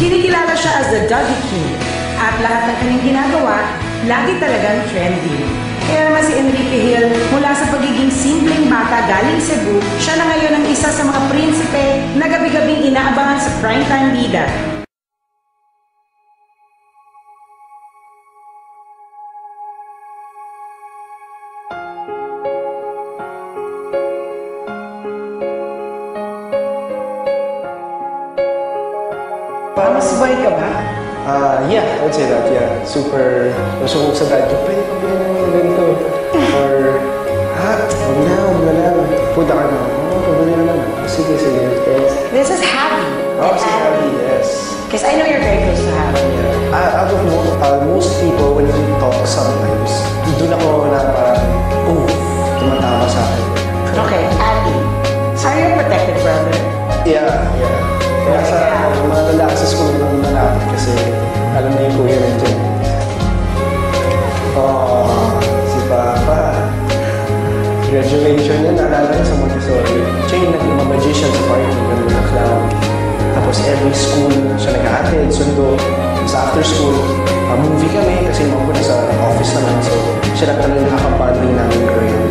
Kinikilala siya as the Dougie King at lahat ng kanyang ginagawa, lagi talagang trending. Kaya naman si Enrique Hill, mula sa pagiging simpleng bata galing Cebu, siya na ngayon ang isa sa mga prinsipe na gabi-gabing inaabangan sa primetime bida. Mas boy ka ba? Yeah, I would say that, yeah. Super, gusto ko sa dad ko, pwede pa bilhin ng ganito. Or, huwag na lang. Punta ka na. Pabili naman. Sige. This is Happy. Si Happy, yes. Because I know you're very close to Happy. Yeah. Out of most people, when we talk sometimes, doon ako na parang, tumatama sa akin. Okay, Happy. Are you a protected brother? Yeah. Kaya sa mga lalaki sa school ng malapit kasi alam na yung kuya rin dyan. Si Papa. Graduation niya, naalala niya sa Montessori. Siya yung nag-magician sa party, gano'n na clown. Tapos every school siya nag-aatid, sundo. Tapos after school, movie kami kasi mga po nasa office naman. So siya na talaga nakakapanding namin girl.